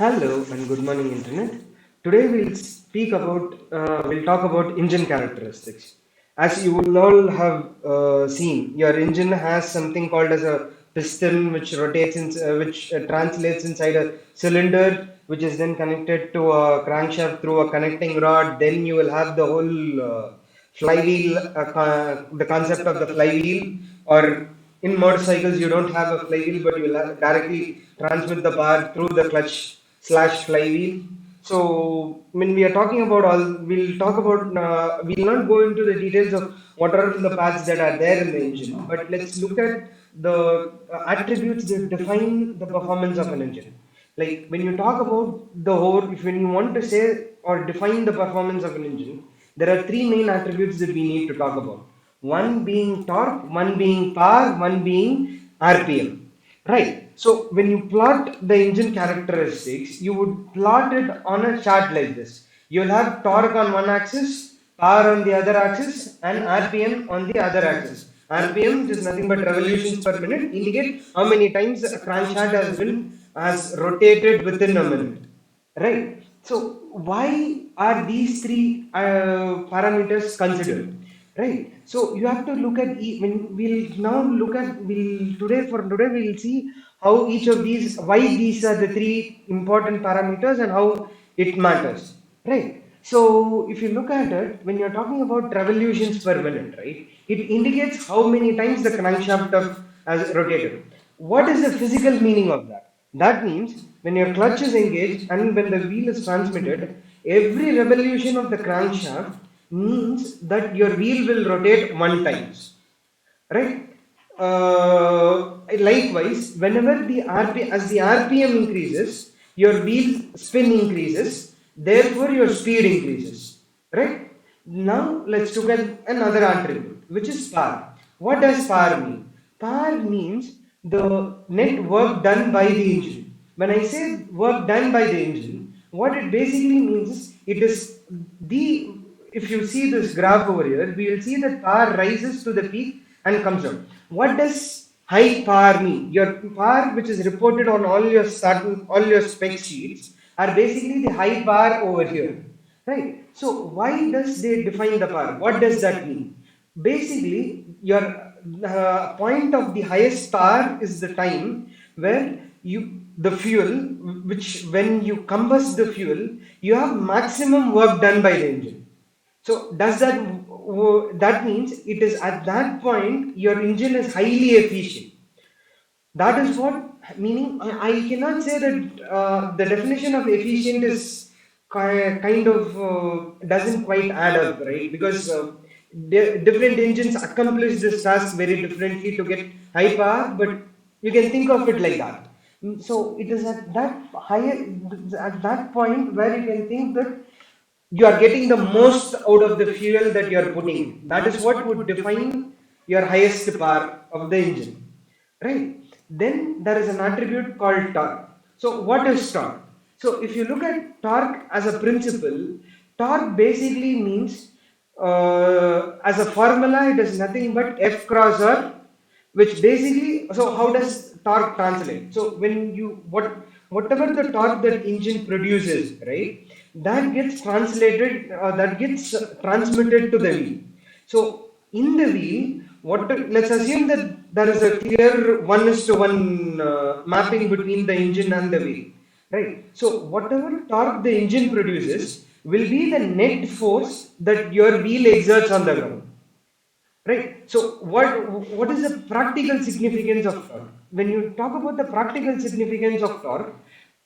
Hello and good morning, Internet. Today we'll talk about engine characteristics. As you will all have seen, your engine has something called as a piston, which which translates inside a cylinder, which is then connected to a crankshaft through a connecting rod. Then you will have the whole flywheel, the concept of the flywheel, or in motorcycles you don't have a flywheel, but you will directly transmit the power through the clutch slash flywheel. So when we are talking about we'll talk about, we'll not go into the details of what are the parts that are there in the engine, but let's look at the attributes that define the performance of an engine. Like when you talk about if when you want to say or define the performance of an engine, there are three main attributes that we need to talk about. One being torque, one being power, one being RPM. Right. So when you plot the engine characteristics, you would plot it on a chart like this. You'll have torque on one axis, power on the other axis, and RPM on the other axis. RPM, which is nothing but revolutions per minute, indicate how many times a crankshaft has rotated within a minute. Right. So why are these three parameters considered? Right. So you have to look at when we'll now look at we'll today for today we'll see how each of these why these are the three important parameters and how it matters. Right. So if you look at it, when you're talking about revolutions per minute, right, it indicates how many times the crankshaft has rotated. What is the physical meaning of that? That means when your clutch is engaged and when the wheel is transmitted, every revolution of the crankshaft means that your wheel will rotate one times, right? Likewise, whenever as the RPM increases, your wheel spin increases, therefore your speed increases, right? Now let's look at another attribute, which is power. What does power mean? Power means the net work done by the engine. When I say work done by the engine, what it basically means is it is the if you see this graph over here, we will see that power rises to the peak and comes down. What does high power mean? Your power, which is reported on all your spec sheets, are basically the high power over here, right? So why does they define the power? What does that mean? Basically, your point of the highest power is the time where the fuel, which when you combust the fuel, you have maximum work done by the engine. So does that means it is at that point your engine is highly efficient. That is what meaning. I cannot say that the definition of efficient is kind of doesn't quite add up, right? Because different engines accomplish this task very differently to get high power, but you can think of it like that. So it is at that point where you can think that you are getting the most out of the fuel that you are putting in. That is what would define your highest power of the engine, right? Then there is an attribute called torque. So what is torque? So if you look at torque as a principle, torque basically means as a formula, it is nothing but F cross R, which basically, so how does torque translate? So when whatever the torque that engine produces, right, that gets that gets transmitted to the wheel. So in the wheel, let's assume that there is a clear 1:1 mapping between the engine and the wheel, right? So whatever torque the engine produces will be the net force that your wheel exerts on the ground. Right. So what is the practical significance of torque? When you talk about the practical significance of torque,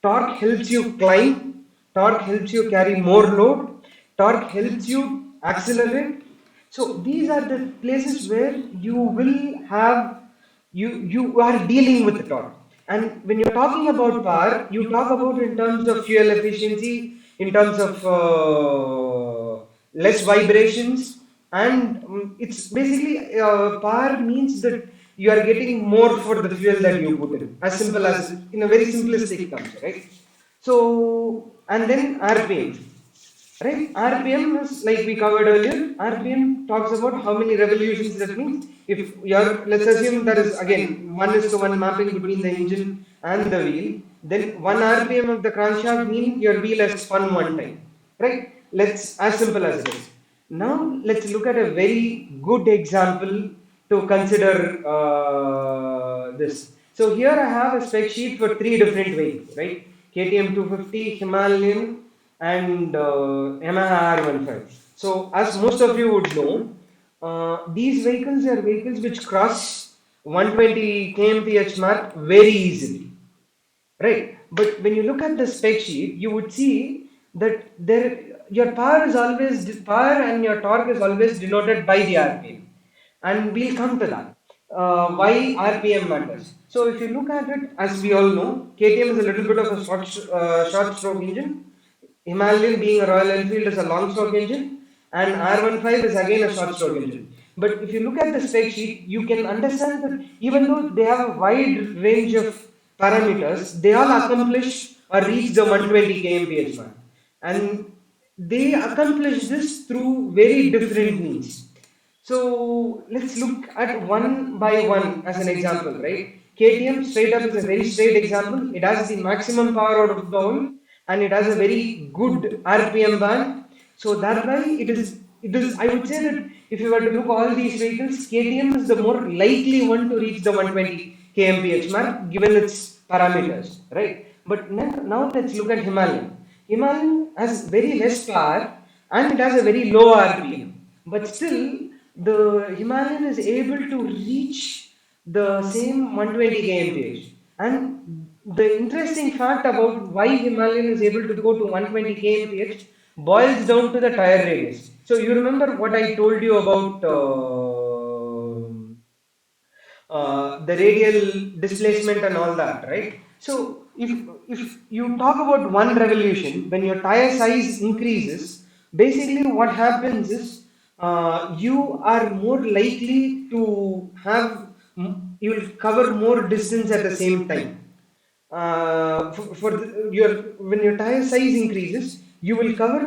torque helps you climb, torque helps you carry more load, torque helps you accelerate. So these are the places where you are dealing with torque. And when you're talking about power, you talk about in terms of fuel efficiency, in terms of less vibrations, and it's basically power means that you are getting more for the fuel that you put in, as simple as in a very simplistic terms, right? So and then RPM, right? RPM is like we covered earlier. RPM talks about how many revolutions. That means if you're, let's assume there is again 1:1 mapping between the engine and the wheel, then 1 RPM of the crankshaft mean your wheel has spun one time, right? Let's as simple as it is. Now let's look at a very good example to consider this. So here I have a spec sheet for three different vehicles, right? KTM 250, Himalayan, and Yamaha R15. So as most of you would know, these vehicles are vehicles which cross 120 kmph mark very easily, right? But when you look at the spec sheet, you would see that your power is always power and your torque is always denoted by the RPM, and we'll come to that. Why RPM matters. So if you look at it, as we all know, KTM is a little bit of a short stroke engine. Himalayan, being a Royal Enfield, is a long stroke engine, and R15 is again a short stroke engine. But if you look at the spec sheet, you can understand that even though they have a wide range of parameters, they all accomplish or reach the 120 kmph mark. And they accomplish this through very different means. So let's look at one by one as an example, right? KTM straight up is a very straight example. It has the maximum power out of the hole, and it has a very good RPM band. So thereby it is I would say that if you were to look all these vehicles, KTM is the more likely one to reach the 120 kmph mark given its parameters, right? But now let's look at Himalayan. Himalayan has very less power and it has a very low RPM, but still the Himalayan is able to reach the same 120 kmph. And the interesting fact about why Himalayan is able to go to 120 kmph boils down to the tire radius. So you remember what I told you about the radial displacement and all that, right? So if you talk about one revolution, when your tire size increases, basically what happens is you are more likely to have you will cover more distance at the same time. Your when your tire size increases, you will cover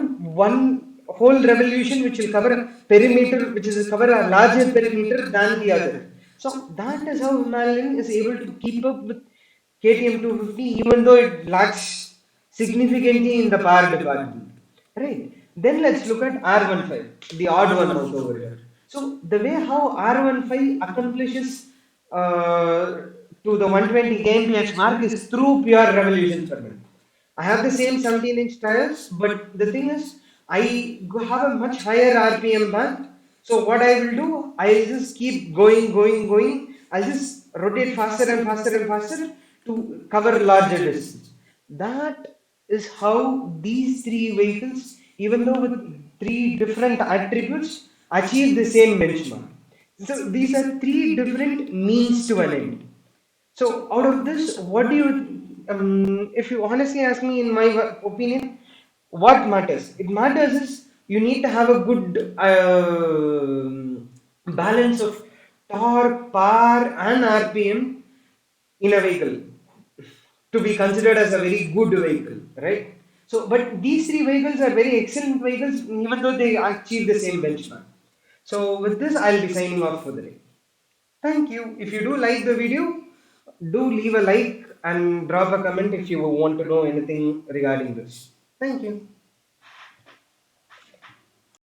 one whole revolution, which will cover a perimeter, which is cover a larger perimeter than the other. So that is how Himalayan is able to keep up with KTM 250, even though it lacks significantly in the power department. Right. Then let's look at R15, the odd one out over here. So the way how R15 accomplishes to the 120 kmph mark is through pure revolutions per minute. I have the same 17-inch tires, but the thing is, have a much higher RPM band. So what I will do, I'll just keep going. I'll just rotate faster and faster and faster to cover larger distance. That is how these three vehicles, even though with three different attributes, achieve the same benchmark. So these are three different means to an end. So out of this, what do you, if you honestly ask me, in my opinion, what matters? It matters is you need to have a good balance of torque, power, and RPM in a vehicle to be considered as a very good vehicle, right? So, but these three vehicles are very excellent vehicles, even though they achieve the same benchmark. So, with this, I'll be signing off for the day. Thank you. If you do like the video, do leave a like and drop a comment if you want to know anything regarding this. Thank you.